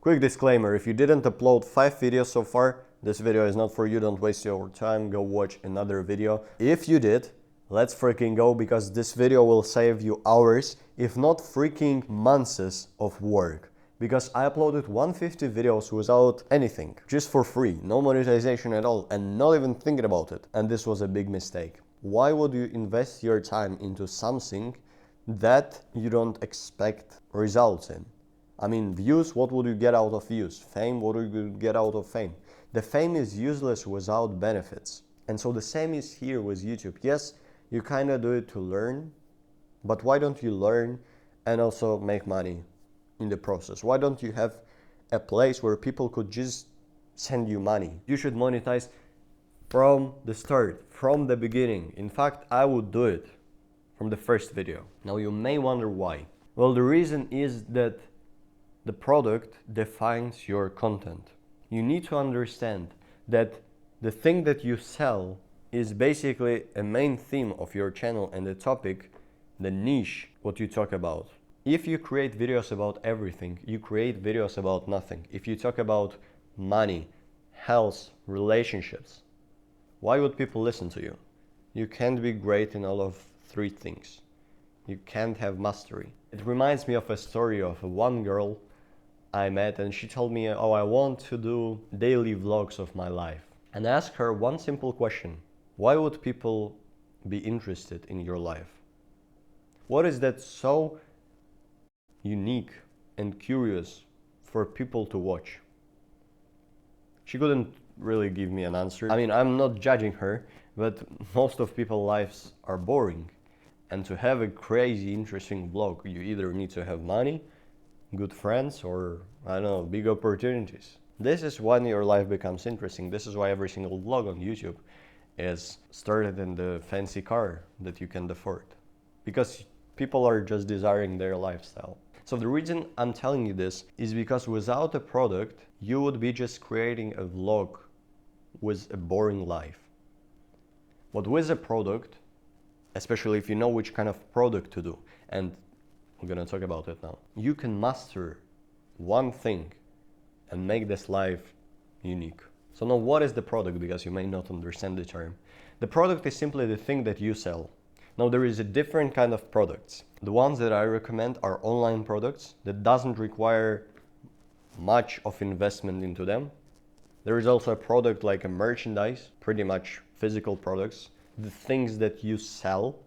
Quick disclaimer, if you didn't upload 5 videos so far, this video is not for you, don't waste your time, go watch another video. If you did, let's freaking go, because this video will save you hours, if not freaking months of work. Because I uploaded 150 videos without anything, just for free, no monetization at all, and not even thinking about it. And this was a big mistake. Why would you invest your time into something that you don't expect results in? I mean, views, what would you get out of views? Fame, what would you get out of fame? The fame is useless without benefits. And so the same is here with YouTube. Yes, you kind of do it to learn, but why don't you learn and also make money in the process? Why don't you have a place where people could just send you money? You should monetize from the start, from the beginning. In fact, I would do it from the first video. Now you may wonder why. Well, the reason is that the product defines your content. You need to understand that the thing that you sell is basically a main theme of your channel and the topic, the niche, what you talk about. If you create videos about everything, you create videos about nothing. If you talk about money, health, relationships, why would people listen to you? You can't be great in all of 3 things. You can't have mastery. It reminds me of a story of one girl I met, and she told me, oh, I want to do daily vlogs of my life. And I asked her one simple question. Why would people be interested in your life? What is that so unique and curious for people to watch? She couldn't really give me an answer. I mean, I'm not judging her, but most of people's lives are boring. And to have a crazy, interesting vlog, you either need to have money, good friends, or, I don't know, big opportunities. This is when your life becomes interesting. This is why every single vlog on YouTube is started in the fancy car that you can afford. Because people are just desiring their lifestyle. So the reason I'm telling you this is because without a product, you would be just creating a vlog with a boring life. But with a product, especially if you know which kind of product to do, and we're gonna talk about it now, you can master one thing and make this life unique. So now what is the product? Because you may not understand the term. The product is simply the thing that you sell. Now there is a different kind of products. The ones that I recommend are online products that doesn't require much of investment into them. There is also a product like a merchandise, pretty much physical products, the things that you sell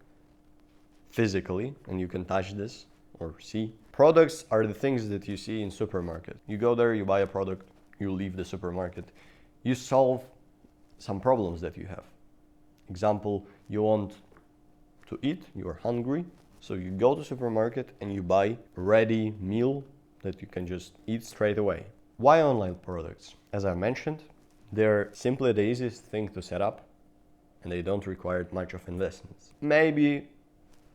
physically and you can touch this or see. Products are the things that you see in supermarket. You go there, you buy a product, you leave the supermarket. You solve some problems that you have. Example, you want to eat, you are hungry, so you go to supermarket and you buy a ready meal that you can just eat straight away. Why online products? As I mentioned, they're simply the easiest thing to set up and they don't require much of investments. Maybe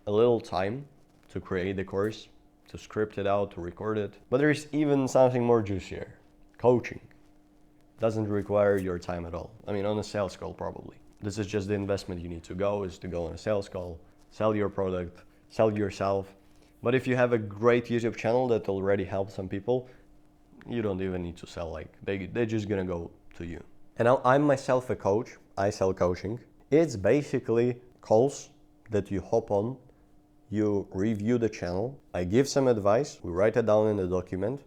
a little time to create the course, to script it out, to record it. But there's even something more juicier. Coaching. Doesn't require your time at all. I mean, on a sales call probably. This is just the investment you need to go, is to go on a sales call, sell your product, sell yourself. But if you have a great YouTube channel that already helps some people, you don't even need to sell, like they're just gonna go to you. And now I'm myself a coach, I sell coaching. It's basically calls that you hop on, you review the channel, I give some advice, we write it down in the document,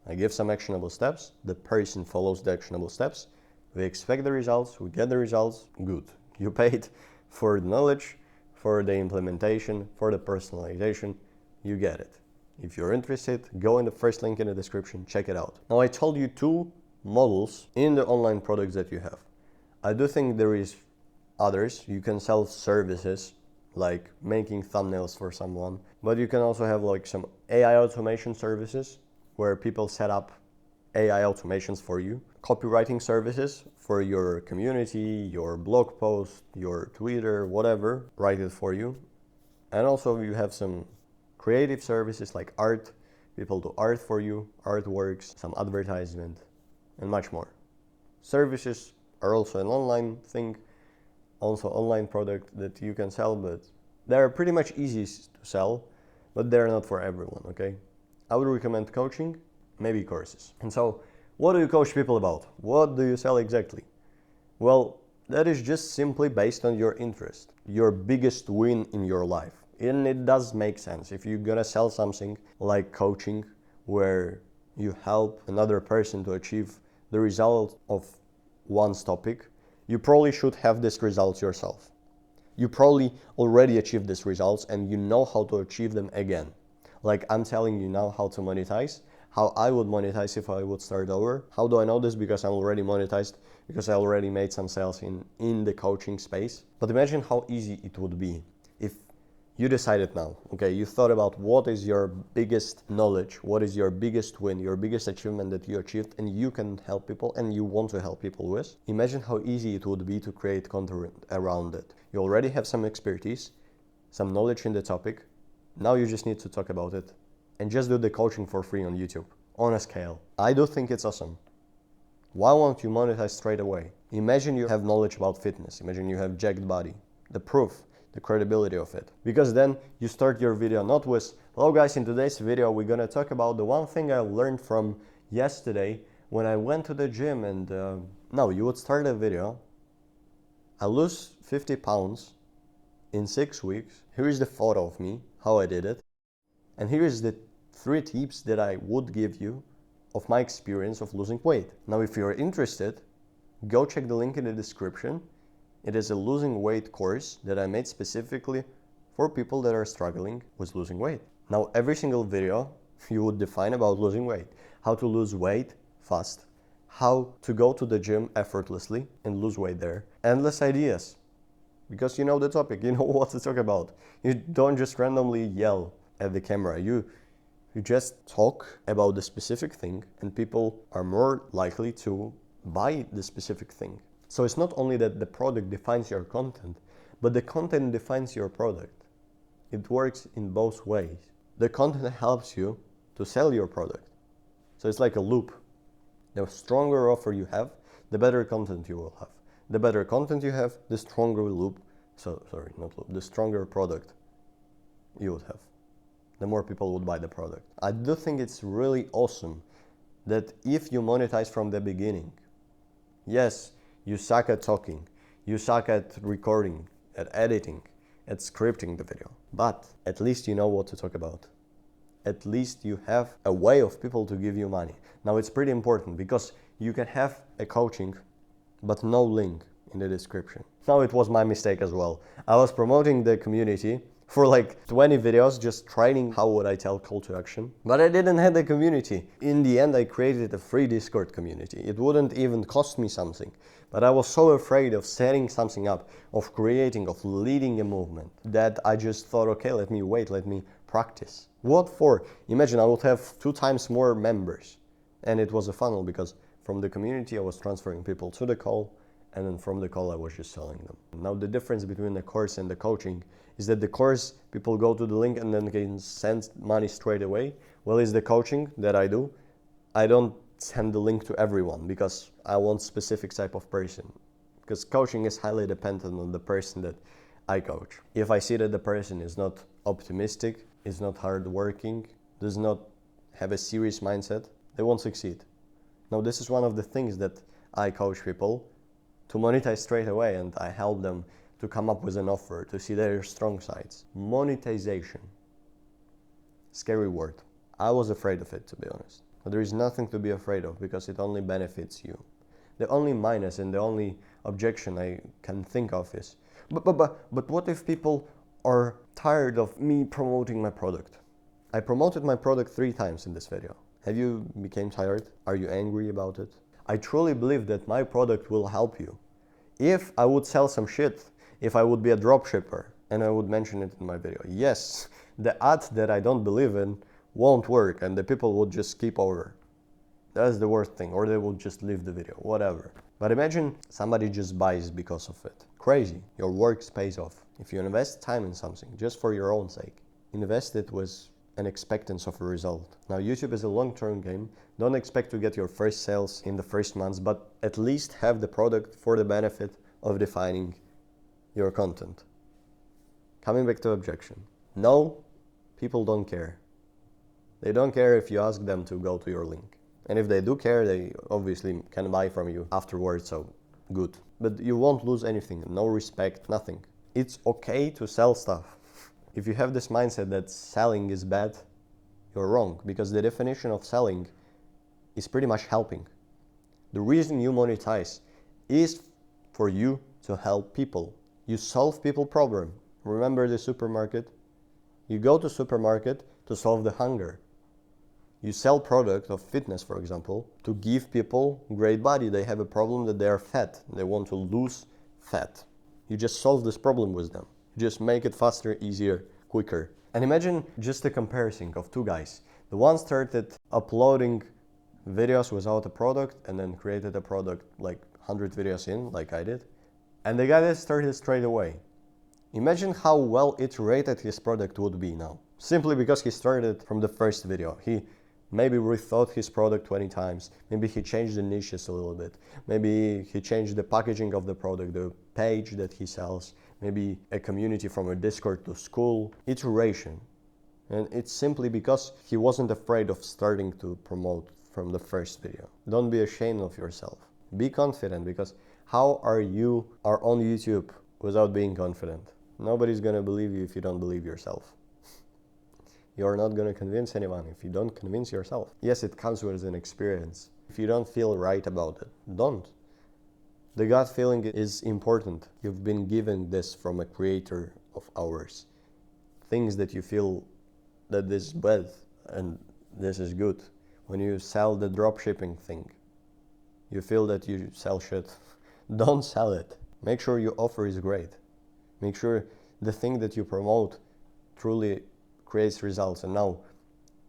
I give some actionable steps, the person follows the actionable steps, we expect the results, we get the results, good. You paid for the knowledge, for the implementation, for the personalization, you get it. If you're interested, go in the first link in the description, check it out. Now I told you 2 models in the online products that you have. I do think there is others. You can sell services like making thumbnails for someone, but you can also have like some AI automation services where people set up AI automations for you, copywriting services for your community, your blog post, your Twitter, whatever, write it for you. And also you have some creative services like art, people do art for you, artworks, some advertisement, and much more. Services are also an online thing, also online product that you can sell, but they're pretty much easy to sell, but they're not for everyone, okay? I would recommend coaching, maybe courses. And so, what do you coach people about? What do you sell exactly? Well, that is just simply based on your interest, your biggest win in your life. And it does make sense. If you're gonna sell something like coaching, where you help another person to achieve the result of one's topic, you probably should have these results yourself. You probably already achieved these results and you know how to achieve them again. Like I'm telling you now how to monetize, how I would monetize if I would start over. How do I know this? Because I'm already monetized, because I already made some sales in the coaching space. But imagine how easy it would be if you decided now, okay, you thought about what is your biggest knowledge, what is your biggest win, your biggest achievement that you achieved and you can help people and you want to help people with. Imagine how easy it would be to create content around it. You already have some expertise, some knowledge in the topic. Now you just need to talk about it and just do the coaching for free on YouTube on a scale. I do think it's awesome. Why won't you monetize straight away? Imagine you have knowledge about fitness. Imagine you have jacked body. The proof, the credibility of it. Because then you start your video not with, hello guys, in today's video we're gonna talk about the one thing I learned from yesterday when I went to the gym and no, you would start a video, I lose 50 pounds in 6 weeks, here is the photo of me, how I did it, and here is the 3 tips that I would give you of my experience of losing weight. Now if you're interested, go check the link in the description. It is a losing weight course that I made specifically for people that are struggling with losing weight. Now, every single video you would define about losing weight, how to lose weight fast, how to go to the gym effortlessly and lose weight there. Endless ideas, because you know the topic, you know what to talk about. You don't just randomly yell at the camera. You just talk about the specific thing and people are more likely to buy the specific thing. So it's not only that the product defines your content, but the content defines your product. It works in both ways. The content helps you to sell your product. So it's like a loop. The stronger offer you have, the better content you will have. The better content you have, the stronger loop, the stronger product you would have. The more people would buy the product. I do think it's really awesome that if you monetize from the beginning, yes, you suck at talking, you suck at recording, at editing, at scripting the video, but at least you know what to talk about. At least you have a way of people to give you money. Now it's pretty important because you can have a coaching, but no link in the description. Now it was my mistake as well. I was promoting the community for like 20 videos, just trying how would I tell call to action. But I didn't have the community. In the end, I created a free Discord community. It wouldn't even cost me something. But I was so afraid of setting something up, of creating, of leading a movement, that I just thought, okay, let me wait, let me practice. What for? Imagine I would have 2 times more members. And it was a funnel because from the community I was transferring people to the call, and then from the call I was just selling them. Now the difference between the course and the coaching is that the course, people go to the link and then can send money straight away. Well, is the coaching that I do, I don't send the link to everyone because I want specific type of person. Because coaching is highly dependent on the person that I coach. If I see that the person is not optimistic, is not hardworking, does not have a serious mindset, they won't succeed. Now this is one of the things that I coach people to monetize straight away, and I help them to come up with an offer, to see their strong sides. Monetization. Scary word. I was afraid of it, to be honest. But there is nothing to be afraid of because it only benefits you. The only minus and the only objection I can think of is, but what if people are tired of me promoting my product? I promoted my product 3 times in this video. Have you become tired? Are you angry about it? I truly believe that my product will help you. If I would sell some shit, if I would be a dropshipper, and I would mention it in my video, yes, the ad that I don't believe in won't work and the people would just skip over. That's the worst thing, or they will just leave the video, whatever. But imagine somebody just buys because of it. Crazy, your work pays off. If you invest time in something, just for your own sake, invest it with an expectancy of a result. Now YouTube is a long-term game. Don't expect to get your first sales in the first months, but at least have the product for the benefit of defining your content. Coming back to objection. No, people don't care. They don't care if you ask them to go to your link. And if they do care, they obviously can buy from you afterwards, so good. But you won't lose anything, no respect, nothing. It's okay to sell stuff. If you have this mindset that selling is bad, you're wrong, because the definition of selling is pretty much helping. The reason you monetize is for you to help people. You solve people problem. Remember the supermarket? You go to supermarket to solve the hunger. You sell product of fitness, for example, to give people great body. They have a problem that they are fat. They want to lose fat. You just solve this problem with them. You just make it faster, easier, quicker. And imagine just a comparison of two guys. The one started uploading videos without a product and then created a product like 100 videos in, like I did. And the guy that started straight away. Imagine how well iterated his product would be now. Simply because he started from the first video. He maybe rethought his product 20 times. Maybe he changed the niches a little bit. Maybe he changed the packaging of the product, the page that he sells. Maybe a community from a Discord to school. Iteration. And it's simply because he wasn't afraid of starting to promote from the first video. Don't be ashamed of yourself. Be confident, because how are you on YouTube without being confident? Nobody's gonna believe you if you don't believe yourself. You're not gonna convince anyone if you don't convince yourself. Yes, it comes with an experience. If you don't feel right about it, don't. The gut feeling is important. You've been given this from a creator of ours. Things that you feel that this is bad and this is good. When you sell the dropshipping thing, you feel that you sell shit. Don't sell it. Make sure your offer is great. Make sure the thing that you promote truly creates results. And now,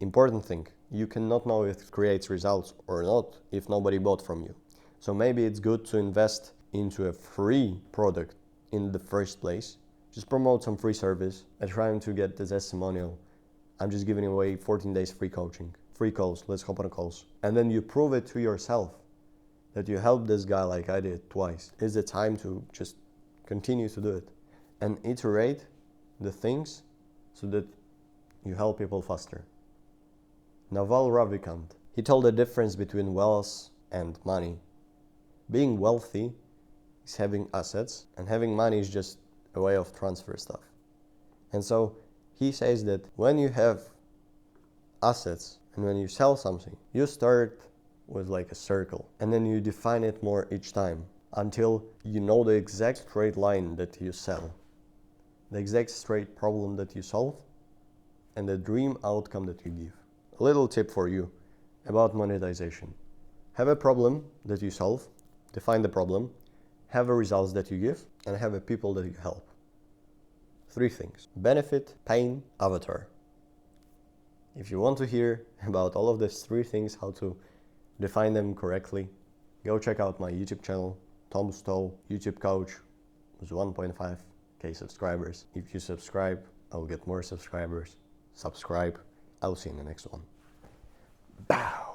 important thing, you cannot know if it creates results or not if nobody bought from you. So maybe it's good to invest into a free product in the first place. Just promote some free service and trying to get the testimonial. I'm just giving away 14 days free coaching, free calls, let's hop on calls. And then you prove it to yourself that you helped this guy like I did twice. It's the time to just continue to do it and iterate the things so that you help people faster. Naval Ravikant, he told the difference between wealth and money. Being wealthy is having assets, and having money is just a way of transfer stuff. And so he says that when you have assets and when you sell something, you start with like a circle and then you define it more each time until you know the exact straight line that you sell, the exact straight problem that you solve, and the dream outcome that you give. A little tip for you about monetization. Have a problem that you solve, define the problem, have a results that you give, and have a people that you help. 3 things: benefit, pain, avatar. If you want to hear about all of these 3 things, how to define them correctly, go check out my YouTube channel, Tom Stoll, YouTube coach, with 1.5k subscribers. If you subscribe, I'll get more subscribers. Subscribe. I'll see you in the next one. Bow.